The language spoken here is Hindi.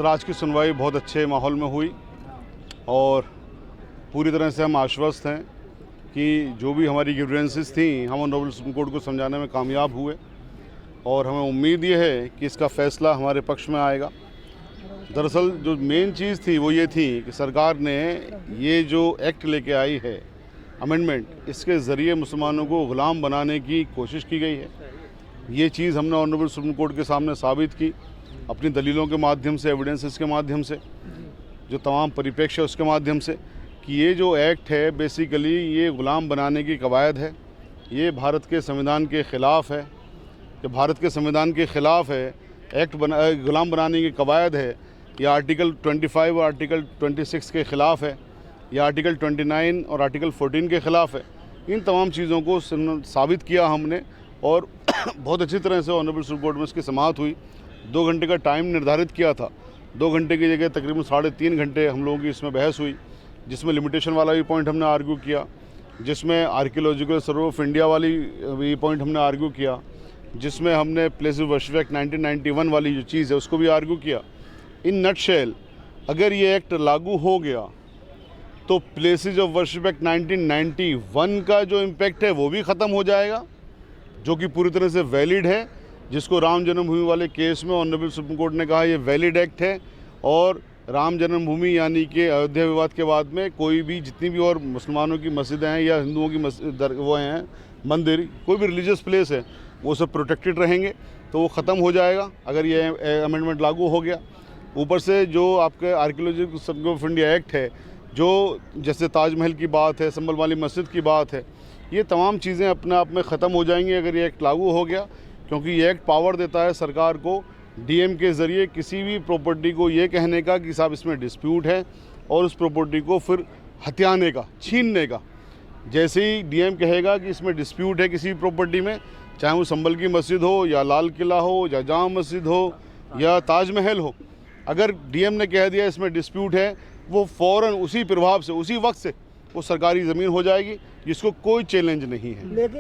सर, आज की सुनवाई बहुत अच्छे माहौल में हुई और पूरी तरह से हम आश्वस्त हैं कि जो भी हमारी ग्रीवेंसेस थी हम ऑनरेबल सुप्रीम कोर्ट को समझाने में कामयाब हुए और हमें उम्मीद ये है कि इसका फ़ैसला हमारे पक्ष में आएगा। दरअसल जो मेन चीज़ थी वो ये थी कि सरकार ने ये जो एक्ट लेके आई है अमेंडमेंट, इसके ज़रिए मुसलमानों को ग़ुलाम बनाने की कोशिश की गई है। ये चीज़ हमने ऑनरेबल सुप्रीम कोर्ट के सामने साबित की अपनी दलीलों के माध्यम से, एविडेंसेस के माध्यम से, जो तमाम परिप्रेक्ष्य उसके माध्यम से, कि ये जो एक्ट है बेसिकली ये ग़ुलाम बनाने की कवायद है। ये भारत के संविधान के ख़िलाफ़ है। कि भारत के संविधान के ख़िलाफ़ है, एक्ट ग़ुलाम बनाने की कवायद है। यह आर्टिकल 25 और आर्टिकल 26 के ख़िलाफ़ है, या आर्टिकल 29 और आर्टिकल 14 के ख़िलाफ़ है। इन तमाम चीज़ों को साबित किया हमने और बहुत अच्छी तरह से ऑनरेबल सुप्रीम कोर्ट में इसकी समाअत हुई। 2 घंटे का टाइम निर्धारित किया था। 2 घंटे की जगह तकरीबन 3.5 घंटे हम लोगों की इसमें बहस हुई, जिसमें लिमिटेशन वाला भी पॉइंट हमने आर्ग्यू किया, जिसमें आर्कियोलॉजिकल सर्वे ऑफ इंडिया वाली भी पॉइंट हमने आर्ग्यू किया, जिसमें हमने प्लेसेस ऑफ वर्शिप एक्ट 1991 वाली जो चीज़ है उसको भी आर्ग्यू किया। इन नटशेल अगर ये एक्ट लागू हो गया तो प्लेसेस ऑफ वर्शिप एक्ट 1991 का जो इम्पैक्ट है वो भी ख़त्म हो जाएगा, जो कि पूरी तरह से वैलिड है, जिसको राम जन्मभूमि वाले केस में ऑनरेबल सुप्रीम कोर्ट ने कहा ये वैलिड एक्ट है। और राम जन्मभूमि यानी कि अयोध्या विवाद के बाद में कोई भी जितनी भी और मुसलमानों की मस्जिदें हैं या हिंदुओं की वो हैं मंदिर, कोई भी रिलीजियस प्लेस है, वो सब प्रोटेक्टेड रहेंगे। तो वो ख़त्म हो जाएगा अगर ये अमेंडमेंट लागू हो गया। ऊपर से जो आपके archaeological survey of India act है, जो जैसे ताजमहल की बात है, संभल वाली मस्जिद की बात है, ये तमाम चीज़ें अपने आप में ख़त्म हो जाएंगी अगर ये एक्ट लागू हो गया। क्योंकि ये एक्ट पावर देता है सरकार को डीएम के ज़रिए किसी भी प्रॉपर्टी को ये कहने का कि साहब इसमें डिस्प्यूट है और उस प्रॉपर्टी को फिर हथियाने का, छीनने का। जैसे ही डीएम कहेगा कि इसमें डिस्प्यूट है किसी प्रॉपर्टी में, चाहे वो संभल की मस्जिद हो या लाल किला हो या जामा मस्जिद हो या ताजमहल हो, अगर डीएम ने कह दिया इसमें डिस्प्यूट है, वो फ़ौरन उसी प्रभाव से, उसी वक्त से वो सरकारी ज़मीन हो जाएगी, जिसको कोई चैलेंज नहीं है।